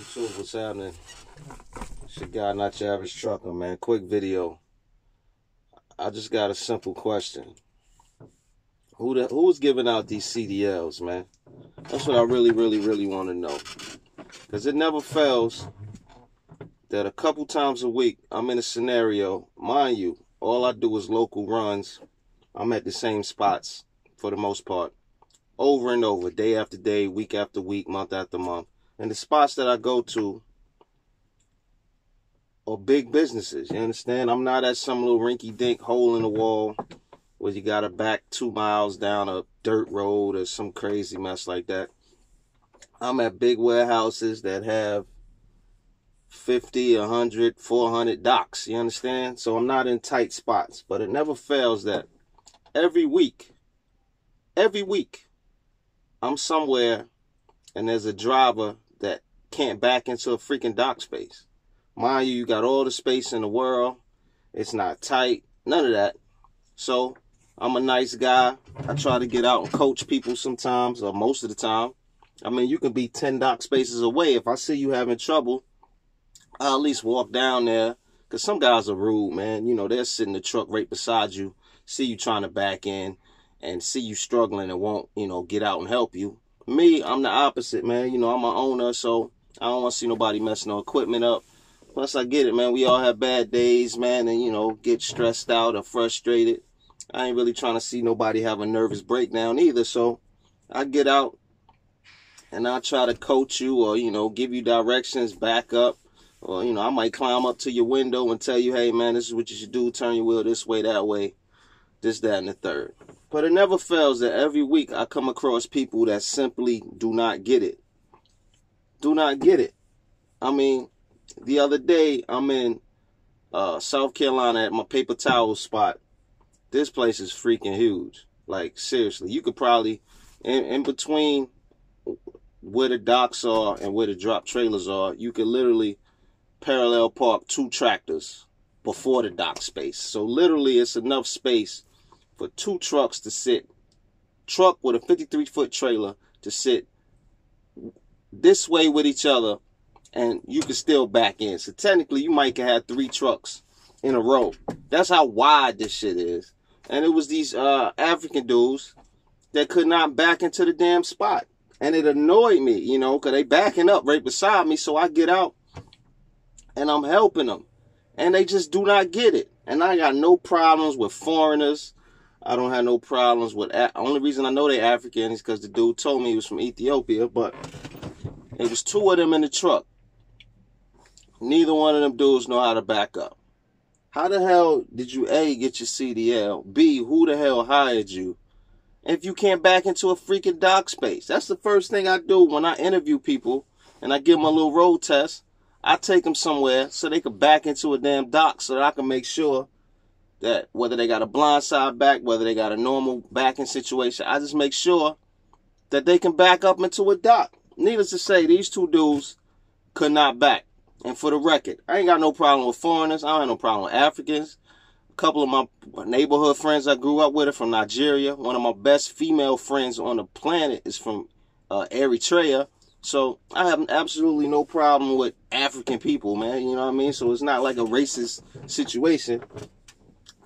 YouTube, what's happening? It's your guy, not your average trucker, man. Quick video. I just got a simple question. Who's giving out these CDLs, man? That's what I really want to know. Because it never fails that a couple times a week, I'm in a scenario, mind you, all I do is local runs. I'm at the same spots for the most part, over and over, day after day, week after week, month after month. And the spots that I go to are big businesses, you understand? I'm not at some little rinky-dink hole in the wall where you got to back 2 miles down a dirt road or some crazy mess like that. I'm at big warehouses that have 50, 100, 400 docks, you understand? So I'm not in tight spots, but it never fails that every week, I'm somewhere and there's a driver that can't back into a freaking dock space. Mind you, you got all the space in the world. It's not tight, none of that. So I'm a nice guy. I try to get out and coach people sometimes, or most of the time. I mean, you can be 10 dock spaces away. If I see you having trouble, I'll at least walk down there. Because some guys are rude, man. You know, they'll sit in the truck right beside you, see you trying to back in, and see you struggling and won't, get out and help you. Me, I'm the opposite, man. I'm an owner, so I don't want to see nobody messing no equipment up. Plus, I get it, man. We all have bad days, man, and, get stressed out or frustrated. I ain't really trying to see nobody have a nervous breakdown either, so I get out and I try to coach you or, give you directions, back up. Or, I might climb up to your window and tell you, hey, man, this is what you should do. Turn your wheel this way, that way, this, that, and the third. But it never fails that every week I come across people that simply do not get it. Do not get it. I mean, the other day I'm in South Carolina at my paper towel spot. This place is freaking huge. Like, seriously, you could probably, in between where the docks are and where the drop trailers are, you could literally parallel park 2 tractors before the dock space. So literally it's enough space for 2 trucks to sit, truck with a 53-foot trailer to sit this way with each other, and you can still back in. So technically you might have 3 trucks in a row. That's how wide this shit is. And it was these African dudes that could not back into the damn spot. And it annoyed me, because they backing up right beside me. So I get out and I'm helping them. And they just do not get it. And I got no problems with foreigners. I don't have no problems with... Only reason I know they're African is because the dude told me he was from Ethiopia. But it was 2 of them in the truck. Neither one of them dudes know how to back up. How the hell did you, A, get your CDL? B, who the hell hired you? If you can't back into a freaking dock space. That's the first thing I do when I interview people and I give them a little road test. I take them somewhere so they can back into a damn dock so that I can make sure that whether they got a blind side back, whether they got a normal backing situation, I just make sure that they can back up into a dock. Needless to say, these 2 dudes could not back. And for the record, I ain't got no problem with foreigners. I don't have no problem with Africans. A couple of my neighborhood friends I grew up with are from Nigeria. One of my best female friends on the planet is from Eritrea. So I have absolutely no problem with African people, man. You know what I mean? So it's not like a racist situation.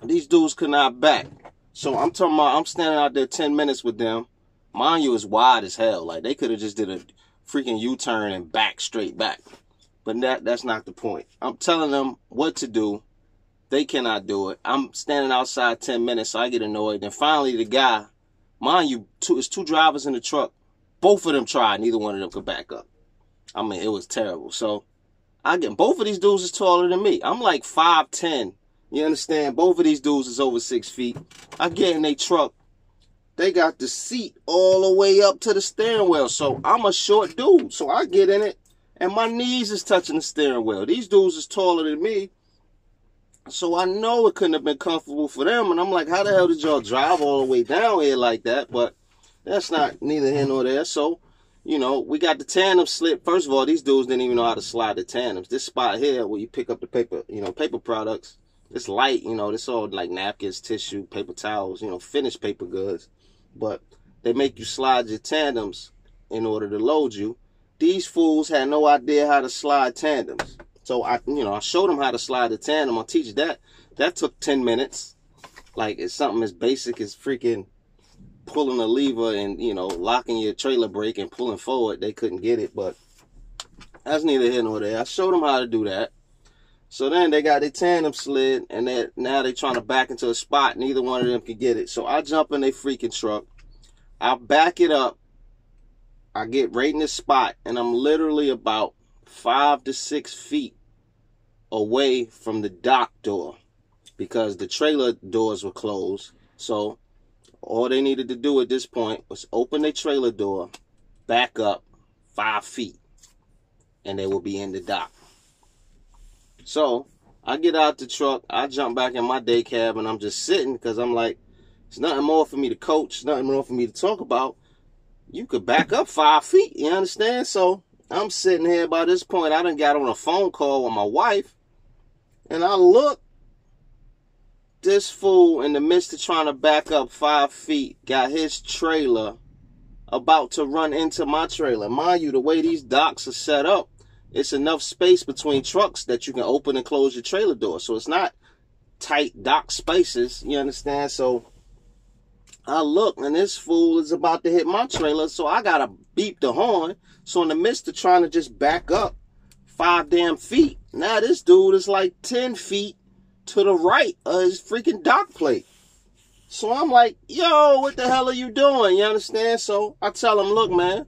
These dudes could not back. So I'm talking about, I'm standing out there 10 minutes with them. Mind you, it's wide as hell. Like, they could have just did a freaking U-turn and back straight back. But that's not the point. I'm telling them what to do. They cannot do it. I'm standing outside 10 minutes, so I get annoyed. And finally, the guy, mind you, it's 2 drivers in the truck. Both of them tried. Neither one of them could back up. I mean, it was terrible. So both of these dudes is taller than me. I'm like 5'10". You understand? Both of these dudes is over 6 feet. I get in their truck. They got the seat all the way up to the steering wheel. So I'm a short dude. So I get in it. And my knees is touching the steering wheel. These dudes is taller than me. So I know it couldn't have been comfortable for them. And I'm like, how the hell did y'all drive all the way down here like that? But that's not neither here nor there. So, we got the tandem slip. First of all, these dudes didn't even know how to slide the tandems. This spot here where you pick up the paper, paper products, it's light, it's all like napkins, tissue, paper towels, finished paper goods. But they make you slide your tandems in order to load you. these fools had no idea how to slide tandems. So I showed them how to slide the tandem. I'll teach that. That took 10 minutes. Like, it's something as basic as freaking pulling a lever and, locking your trailer brake and pulling forward. They couldn't get it, but that's neither here nor there. I showed them how to do that. So then they got their tandem slid, and now they're trying to back into a spot. Neither one of them can get it. So I jump in their freaking truck. I back it up. I get right in this spot, and I'm literally about 5 to 6 feet away from the dock door because the trailer doors were closed. So all they needed to do at this point was open their trailer door, back up 5 feet, and they will be in the dock. So I get out the truck, I jump back in my day cab, and I'm just sitting because I'm like, there's nothing more for me to coach, nothing more for me to talk about. You could back up 5 feet, you understand? So I'm sitting here. By this point, I done got on a phone call with my wife, and I look, this fool in the midst of trying to back up 5 feet got his trailer about to run into my trailer. Mind you, the way these docks are set up, it's enough space between trucks that you can open and close your trailer door. So it's not tight dock spaces, you understand? So I look, and this fool is about to hit my trailer, so I gotta beep the horn. So in the midst of trying to just back up 5 damn feet, now this dude is like 10 feet to the right of his freaking dock plate. So I'm like, yo, what the hell are you doing? You understand? So I tell him, look, man,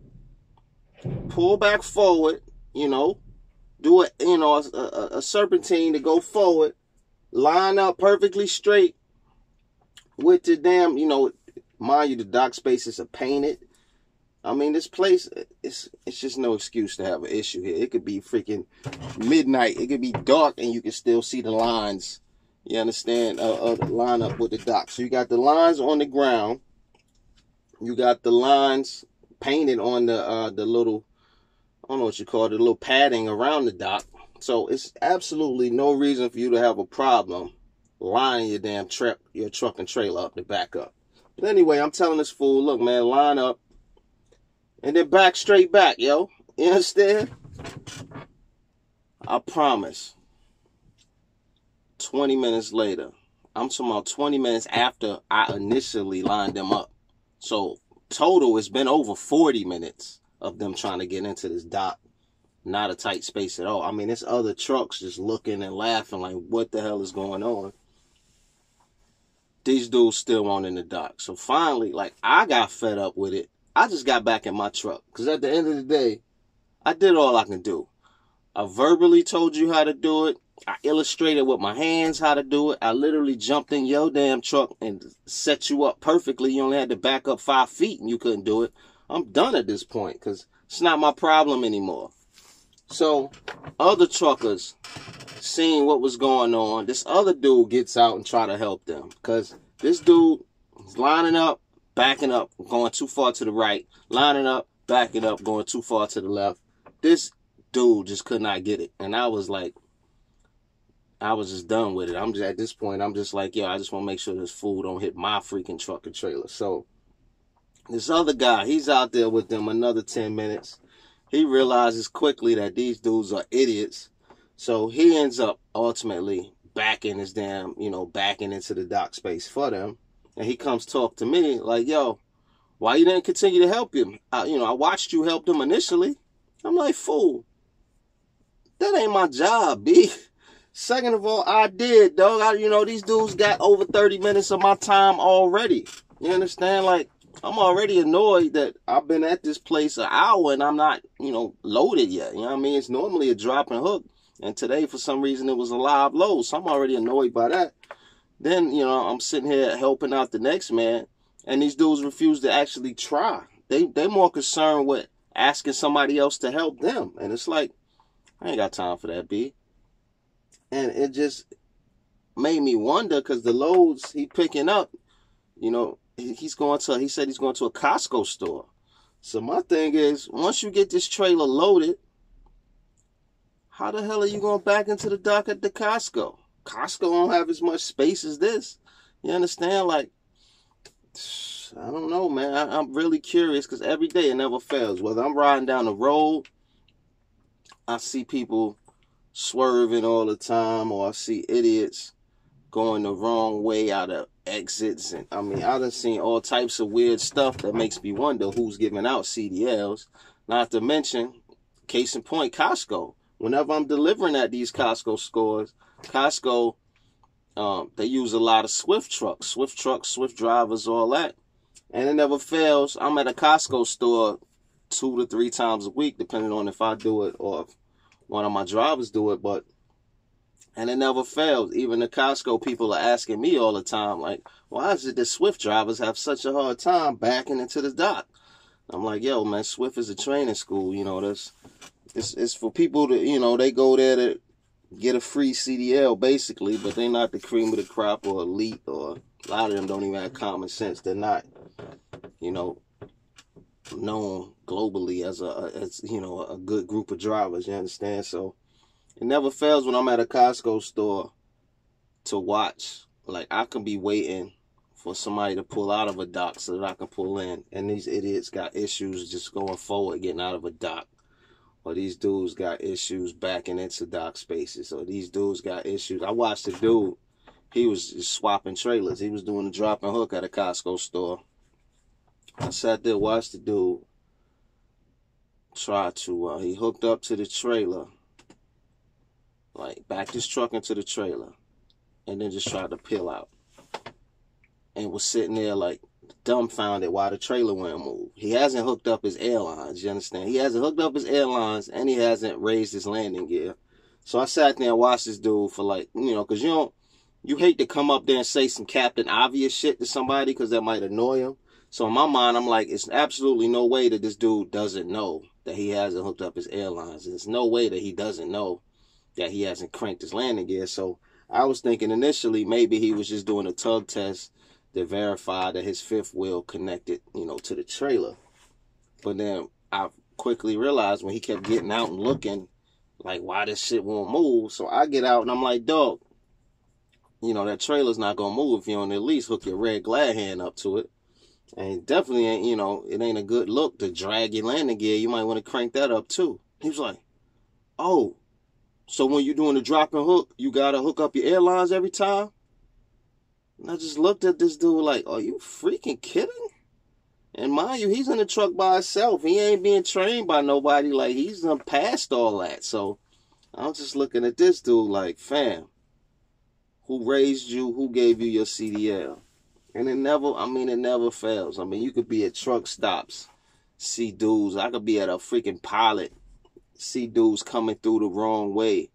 pull back forward, do it, a serpentine to go forward, line up perfectly straight with the damn, mind you, the dock spaces are painted. I mean, this place, it's just no excuse to have an issue here. It could be freaking midnight. It could be dark, and you can still see the lines, you understand, line up with the dock. So you got the lines on the ground. You got the lines painted on the little, I don't know what you call it, the little padding around the dock. So it's absolutely no reason for you to have a problem lining your damn your truck and trailer up to back up. But anyway, I'm telling this fool, look, man, line up and then back straight back, yo. You understand? I promise. 20 minutes later, I'm talking about 20 minutes after I initially lined them up. So total, it's been over 40 minutes of them trying to get into this dock. Not a tight space at all. I mean, there's other trucks just looking and laughing like, what the hell is going on? These dudes still weren't in the dock. So finally, like, I got fed up with it. I just got back in my truck. Because at the end of the day, I did all I can do. I verbally told you how to do it. I illustrated with my hands how to do it. I literally jumped in your damn truck and set you up perfectly. You only had to back up 5 feet and you couldn't do it. I'm done at this point because it's not my problem anymore. So other truckers seeing what was going on, this other dude gets out and try to help them because this dude is lining up, backing up, going too far to the right, lining up, backing up, going too far to the left. This dude just could not get it. And I was like, I was just done with it. I'm just, at this point, I'm just like, yo, I just want to make sure this fool don't hit my freaking truck and trailer. So this other guy, he's out there with them another 10 minutes. He realizes quickly that these dudes are idiots. So he ends up ultimately backing his damn, backing into the dock space for them. And he comes talk to me like, yo, why you didn't continue to help him? I watched you help them initially. I'm like, fool, that ain't my job, B. Second of all, I did, dog. These dudes got over 30 minutes of my time already. You understand? Like, I'm already annoyed that I've been at this place an hour and I'm not, loaded yet. You know what I mean? It's normally a drop and hook. And today, for some reason, it was a live load. So I'm already annoyed by that. Then, I'm sitting here helping out the next man. And these dudes refuse to actually try. They more concerned with asking somebody else to help them. And it's like, I ain't got time for that, B. And it just made me wonder because the loads he picking up, he said he's going to a Costco store. So my thing is, once you get this trailer loaded, how the hell are you going back into the dock at the Costco? Costco don't have as much space as this. You understand? Like, I don't know, man. I'm really curious because every day it never fails. Whether I'm riding down the road I see people swerving all the time, or I see idiots going the wrong way out of exits. And I mean, I done seen all types of weird stuff that makes me wonder who's giving out CDLs. Not to mention, case in point, Costco. Whenever I'm delivering at these Costco stores, Costco, they use a lot of Swift trucks, Swift drivers, all that. And it never fails. I'm at a Costco store 2 to 3 times a week, depending on if I do it or if one of my drivers do it. And it never fails. Even the Costco people are asking me all the time, like, why is it that Swift drivers have such a hard time backing into the dock? I'm like, yo, man, Swift is a training school. You know, it's for people to, you know, they go there to get a free CDL, basically, but they're not the cream of the crop or elite, or a lot of them don't even have common sense. They're not, you know, known globally as a good group of drivers, you understand? So it never fails when I'm at a Costco store to watch. Like, I can be waiting for somebody to pull out of a dock so that I can pull in, and these idiots got issues just going forward, getting out of a dock. Or these dudes got issues backing into dock spaces. Or these dudes got issues. I watched a dude, he was just swapping trailers. He was doing a drop and hook at a Costco store. I sat there, watched the dude try to, he hooked up to the trailer, like backed his truck into the trailer, and then just tried to peel out. And was sitting there like dumbfounded why the trailer wouldn't move. He hasn't hooked up his airlines, you understand? He hasn't hooked up his airlines, and he hasn't raised his landing gear. So I sat there and watched this dude for, like, you know, because you hate to come up there and say some Captain Obvious shit to somebody because that might annoy him. So in my mind, I'm like, it's absolutely no way that this dude doesn't know that he hasn't hooked up his airlines. There's no way that he doesn't know that he hasn't cranked his landing gear. So I was thinking initially maybe he was just doing a tug test to verify that his fifth wheel connected, you know, to the trailer. But then I quickly realized when he kept getting out and looking, like, why this shit won't move. So I get out and I'm like, dog, you know, that trailer's not going to move if you don't at least hook your red glad hand up to it. And definitely ain't, you know, it ain't a good look to drag your landing gear. You might want to crank that up too. He was like, oh, so when you're doing the drop and hook, you got to hook up your airlines every time? And I just looked at this dude like, are you freaking kidding? And mind you, he's in the truck by himself. He ain't being trained by nobody. Like, he's done past all that. So I'm just looking at this dude like, fam, who raised you? Who gave you your CDL? And it never fails. I mean, you could be at truck stops, see dudes. I could be at a freaking Pilot, see dudes coming through the wrong way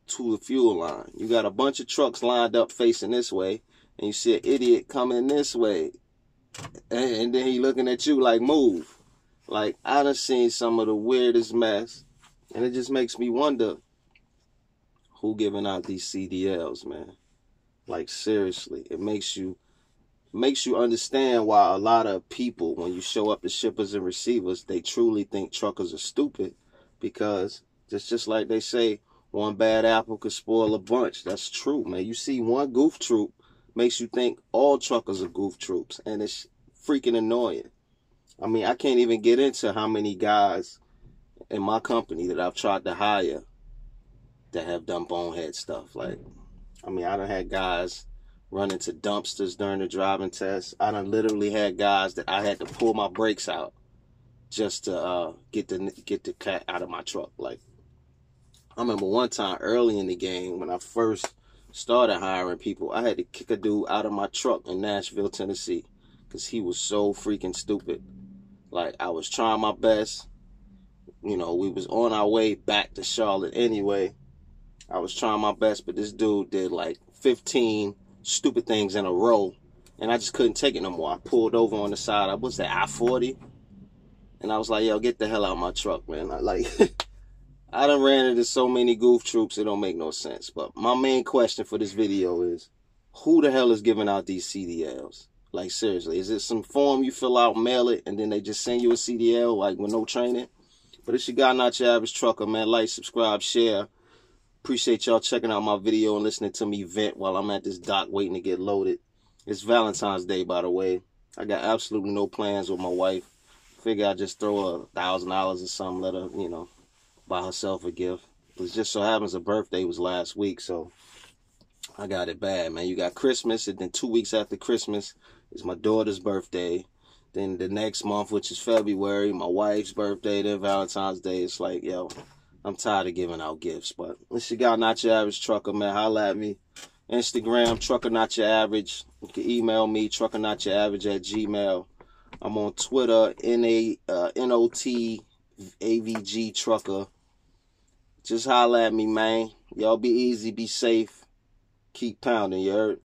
to the fuel line. You got a bunch of trucks lined up facing this way, and you see an idiot coming this way. And then he looking at you like, move. Like, I done seen some of the weirdest mess. And it just makes me wonder who giving out these CDLs, man. Like, seriously, it makes you understand why a lot of people, when you show up to shippers and receivers, they truly think truckers are stupid, because it's just like they say, one bad apple could spoil a bunch. That's true, man. You see one goof troop, makes you think all truckers are goof troops, and it's freaking annoying. I mean, I can't even get into how many guys in my company that I've tried to hire that have done bonehead stuff. Like, I mean, I done had guys run into dumpsters during the driving test. I done literally had guys that I had to pull my brakes out just to get the cat out of my truck. Like, I remember one time early in the game when I first started hiring people, I had to kick a dude out of my truck in Nashville, Tennessee, because he was so freaking stupid. Like, I was trying my best. You know, we was on our way back to Charlotte anyway. I was trying my best, but this dude did like 15 stupid things in a row, and I just couldn't take it no more. I pulled over on the side. I was at I-40, and I was like, yo, get the hell out of my truck, man. I done ran into so many goof troops, it don't make no sense. But my main question for this video is, who the hell is giving out these CDLs? Like, seriously, is it some form you fill out, mail it, and then they just send you a CDL, like, with no training? But it's your guy, not your average trucker, man. Like, subscribe, share. Appreciate y'all checking out my video and listening to me vent while I'm at this dock waiting to get loaded. It's Valentine's Day, by the way. I got absolutely no plans with my wife. Figure I'd just throw $1,000 or something, let her, you know, buy herself a gift. It just so happens her birthday was last week, so I got it bad, man. You got Christmas, and then 2 weeks after Christmas is my daughter's birthday. Then the next month, which is February, my wife's birthday, then Valentine's Day. It's like, yo, I'm tired of giving out gifts. But this your guy, Not Your Average Trucker, man. Holla at me. Instagram, Trucker Not Your Average. You can email me, truckernotyouraverage@gmail. I'm on Twitter, NOTAVG Trucker. Just holla at me, man. Y'all be easy, be safe. Keep pounding, you heard?